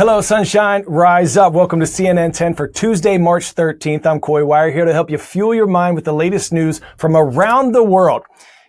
Hello, sunshine. Rise up. Welcome to CNN 10 for Tuesday, March 13th. I'm Coy Wire, here to help you fuel your mind with the latest news from around the world.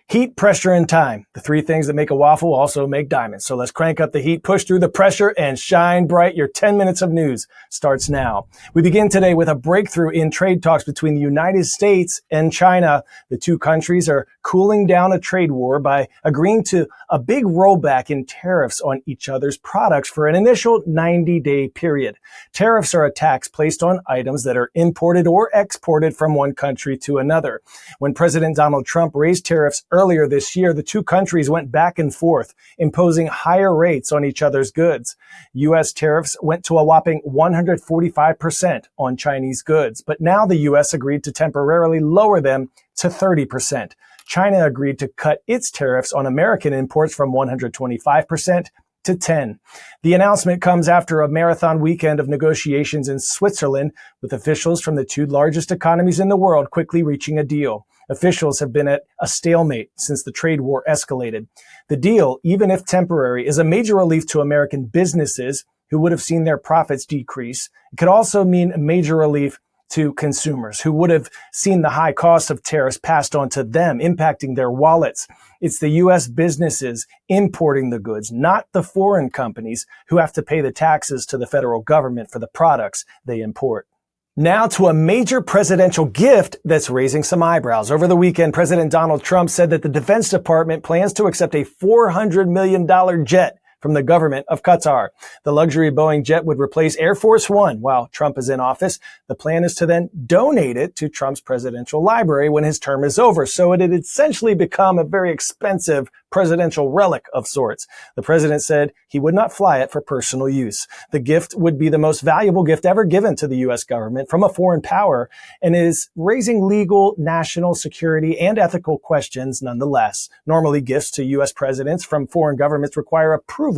Heat, pressure, and time. The three things that make a waffle also make diamonds. So let's crank up the heat, push through the pressure, and shine bright. Your 10 minutes of news starts now. We begin today with a breakthrough in trade talks between the United States and China. The two countries are cooling down a trade war by agreeing to a big rollback in tariffs on each other's products for an initial 90-day period. Tariffs are a tax placed on items that are imported or exported from one country to another. When President Donald Trump raised tariffs earlier this year, the two countries went back and forth, imposing higher rates on each other's goods. U.S. tariffs went to a whopping 145% on Chinese goods, but now the U.S. agreed to temporarily lower them to 30%. China agreed to cut its tariffs on American imports from 125% to 10%. The announcement comes after a marathon weekend of negotiations in Switzerland, with officials from the two largest economies in the world quickly reaching a deal. Officials have been at a stalemate since the trade war escalated. The deal, even if temporary, is a major relief to American businesses who would have seen their profits decrease. It could also mean a major relief to consumers who would have seen the high cost of tariffs passed on to them, impacting their wallets. It's the U.S. businesses importing the goods, not the foreign companies who have to pay the taxes to the federal government for the products they import. Now to a major presidential gift that's raising some eyebrows. Over the weekend, President Donald Trump said that the Defense Department plans to accept a $400 million jet from the government of Qatar. The luxury Boeing jet would replace Air Force One while Trump is in office. The plan is to then donate it to Trump's presidential library when his term is over. So it'd essentially become a very expensive presidential relic of sorts. The president said he would not fly it for personal use. The gift would be the most valuable gift ever given to the U.S. government from a foreign power and is raising legal, national security, and ethical questions nonetheless. Normally, gifts to U.S. presidents from foreign governments require approval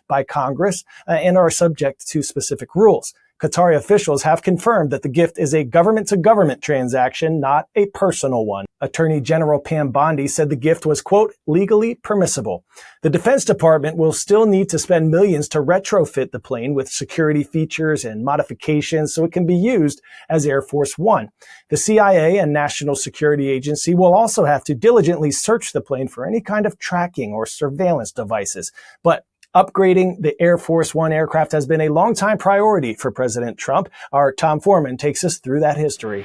by Congress and are subject to specific rules. Qatari officials have confirmed that the gift is a government-to-government transaction, not a personal one. Attorney General Pam Bondi said the gift was, quote, legally permissible. The Defense Department will still need to spend millions to retrofit the plane with security features and modifications so it can be used as Air Force One. The CIA and National Security Agency will also have to diligently search the plane for any kind of tracking or surveillance devices. But upgrading the Air Force One aircraft has been a longtime priority for President Trump. Our Tom Foreman takes us through that history.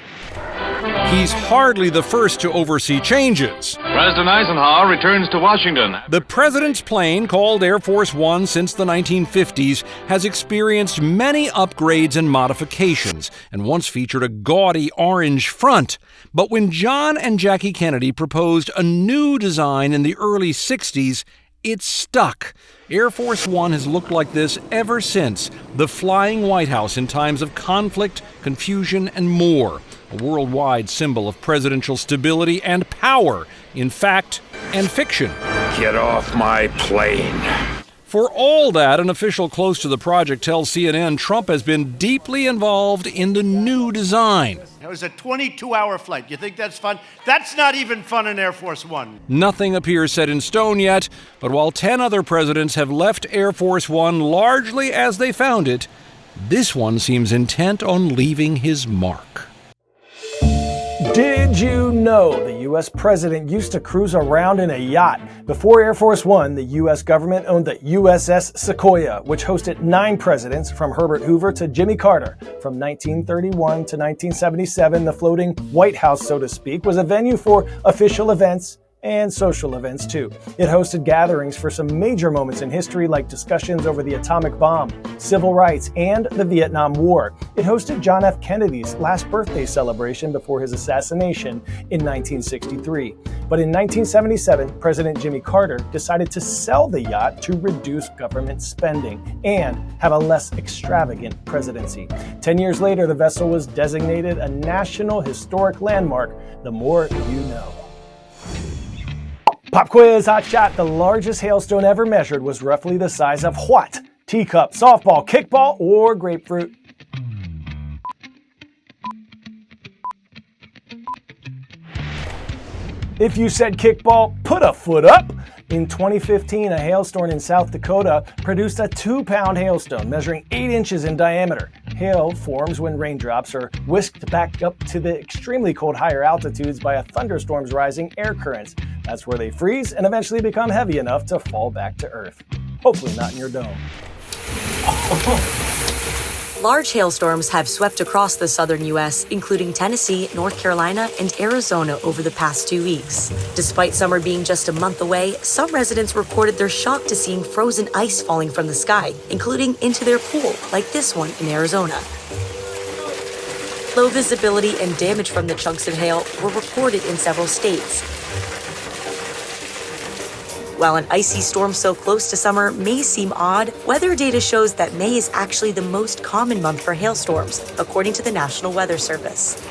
He's hardly the first to oversee changes. President Eisenhower returns to Washington. The president's plane, called Air Force One since the 1950s, has experienced many upgrades and modifications, and once featured a gaudy orange front. But when John and Jackie Kennedy proposed a new design in the early 60s, it stuck. Air Force One has looked like this ever since, the flying White House in times of conflict, confusion, and more. A worldwide symbol of presidential stability and power, in fact and fiction. Get off my plane. For all that, an official close to the project tells CNN Trump has been deeply involved in the new design. It was a 22-hour flight. You think that's fun? That's not even fun in Air Force One. Nothing appears set in stone yet, but while 10 other presidents have left Air Force One largely as they found it, this one seems intent on leaving his mark. Did you know the U.S. president used to cruise around in a yacht? Before Air Force One, the U.S. government owned the USS Sequoia, which hosted 9 presidents from Herbert Hoover to Jimmy Carter. From 1931 to 1977, the floating White House, so to speak, was a venue for official events and social events too. It hosted gatherings for some major moments in history like discussions over the atomic bomb, civil rights, and the Vietnam War. It hosted John F. Kennedy's last birthday celebration before his assassination in 1963. But in 1977, President Jimmy Carter decided to sell the yacht to reduce government spending and have a less extravagant presidency. 10 years later, the vessel was designated a National Historic Landmark. The more you know. Pop quiz, hot shot. The largest hailstone ever measured was roughly the size of what? Teacup, softball, kickball, or grapefruit? If you said kickball, put a foot up. In 2015, a hailstorm in South Dakota produced a 2-pound hailstone measuring 8 inches in diameter. Hail forms when raindrops are whisked back up to the extremely cold higher altitudes by a thunderstorm's rising air currents. That's where they freeze and eventually become heavy enough to fall back to Earth. Hopefully not in your dome. Large hailstorms have swept across the southern U.S., including Tennessee, North Carolina, and Arizona over the past 2 weeks. Despite summer being just a month away, some residents reported they're shocked to seeing frozen ice falling from the sky, including into their pool, like this one in Arizona. Low visibility and damage from the chunks of hail were reported in several states. While an icy storm so close to summer may seem odd, weather data shows that May is actually the most common month for hailstorms, according to the National Weather Service.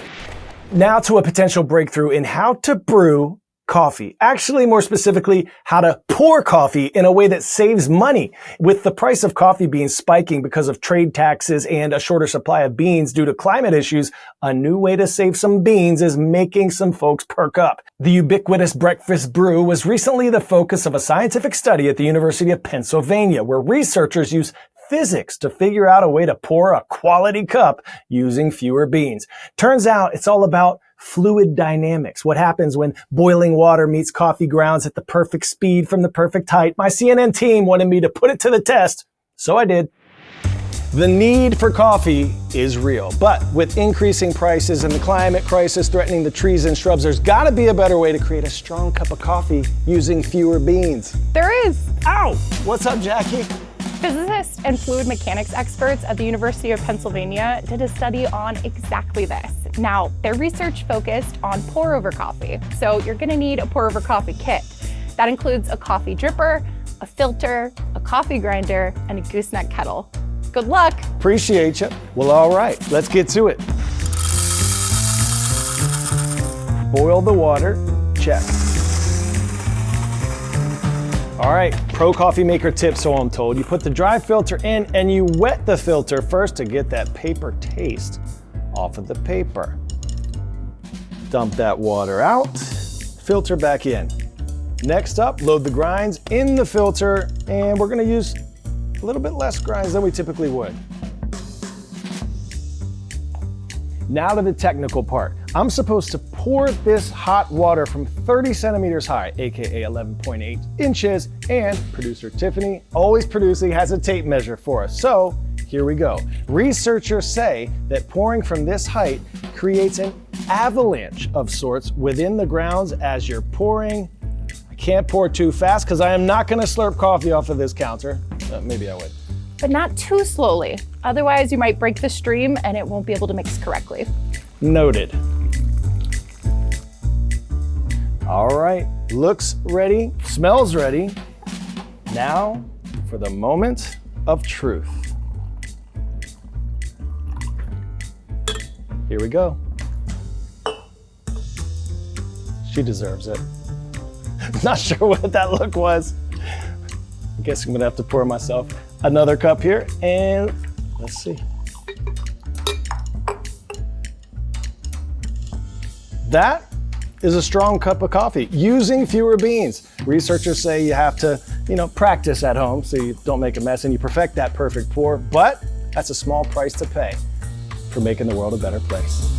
Now to a potential breakthrough in how to brew coffee. Actually, more specifically, how to pour coffee in a way that saves money. With the price of coffee beans spiking because of trade taxes and a shorter supply of beans due to climate issues, a new way to save some beans is making some folks perk up. The ubiquitous breakfast brew was recently the focus of a scientific study at the University of Pennsylvania, where researchers use physics to figure out a way to pour a quality cup using fewer beans. Turns out it's all about fluid dynamics. What happens when boiling water meets coffee grounds at the perfect speed from the perfect height? My CNN team wanted me to put it to the test, so I did. The need for coffee is real, but with increasing prices and the climate crisis threatening the trees and shrubs, there's gotta be a better way to create a strong cup of coffee using fewer beans. There is. Ow! What's up, Jackie? Physicists and fluid mechanics experts at the University of Pennsylvania did a study on exactly this. Now, their research focused on pour-over coffee. So you're gonna need a pour-over coffee kit. That includes a coffee dripper, a filter, a coffee grinder, and a gooseneck kettle. Good luck. Appreciate you. Well, all right, let's get to it. Boil the water, check. All right, pro coffee maker tip, so I'm told. You put the dry filter in and you wet the filter first to get that paper taste off of the paper. Dump that water out, filter back in. Next up, load the grinds in the filter, and we're gonna use a little bit less grinds than we typically would. Now to the technical part. I'm supposed to pour this hot water from 30 centimeters high, AKA 11.8 inches, and producer Tiffany, always producing, has a tape measure for us. So here we go. Researchers say that pouring from this height creates an avalanche of sorts within the grounds as you're pouring. I can't pour too fast because I am not gonna slurp coffee off of this counter. Maybe I would. But not too slowly. Otherwise, you might break the stream and it won't be able to mix correctly. Noted. All right, looks ready, smells ready. Now for the moment of truth. Here we go. She deserves it. Not sure what that look was. I guess I'm gonna have to pour myself another cup here, and let's see. That is a strong cup of coffee using fewer beans. Researchers say you have to, practice at home so you don't make a mess and you perfect that perfect pour, but that's a small price to pay for making the world a better place.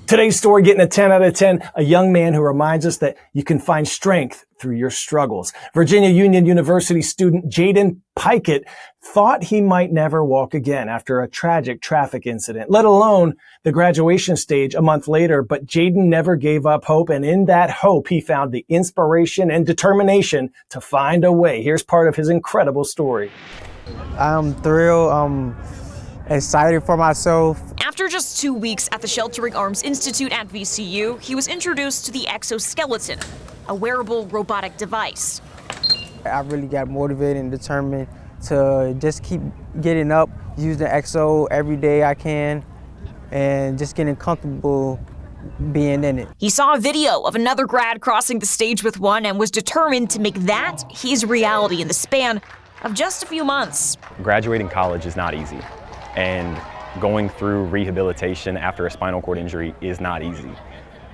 Today's story getting a 10 out of 10, a young man who reminds us that you can find strength through your struggles. Virginia Union University student Jaden Pikett thought he might never walk again after a tragic traffic incident, let alone the graduation stage a month later. But Jaden never gave up hope, and in that hope, he found the inspiration and determination to find a way. Here's part of his incredible story. I'm thrilled. I'm excited for myself. After just 2 weeks at the Sheltering Arms Institute at VCU, he was introduced to the exoskeleton, a wearable robotic device. I really got motivated and determined to just keep getting up, use the exo every day I can, and just getting comfortable being in it. He saw a video of another grad crossing the stage with one and was determined to make that his reality in the span of just a few months. Graduating college is not easy. and going through rehabilitation after a spinal cord injury is not easy.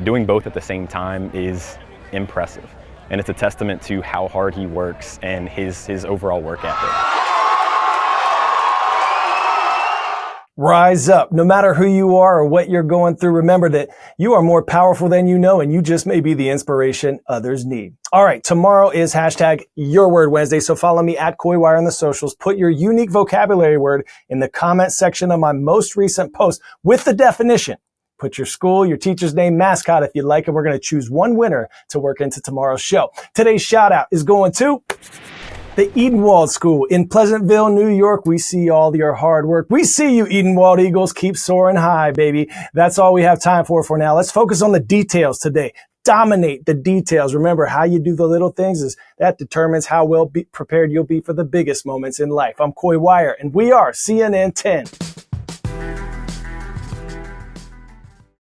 Doing both at the same time is impressive, and it's a testament to how hard he works and his overall work ethic. Rise up. No matter who you are or what you're going through, remember that you are more powerful than you know, and you just may be the inspiration others need. All right, tomorrow is hashtag Your Word Wednesday, so follow me at KoiWire on the socials. Put your unique vocabulary word in the comment section of my most recent post with the definition. Put your school, your teacher's name, mascot if you'd like, and we're going to choose one winner to work into tomorrow's show. Today's shout out is going to the Edenwald School in Pleasantville, New York. We see all your hard work. We see you, Edenwald Eagles. Keep soaring high, baby. That's all we have time for now. Let's focus on the details today. Dominate the details. Remember, how you do the little things that determines how well prepared you'll be for the biggest moments in life. I'm Coy Wire, and we are CNN 10.